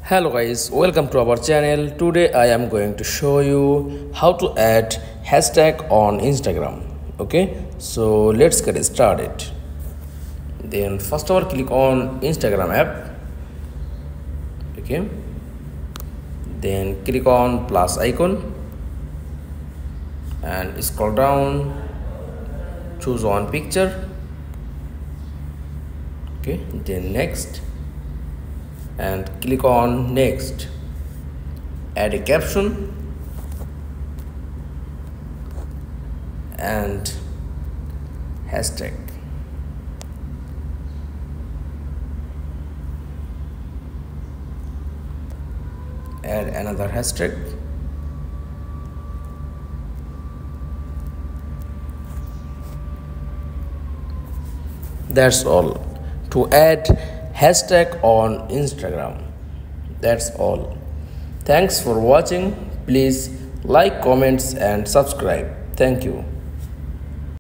Hello guys, welcome to our channel. Today I am going to show you how to add hashtag on Instagram. Okay, so let's get started. Then first of all, click on Instagram app. Okay, then click on plus icon and scroll down, choose one picture. Okay, then next and click on next. Add a caption and hashtag. Add another hashtag. That's all. To add hashtag on Instagram. That's all. Thanks for watching. Please like, comments and subscribe. Thank you.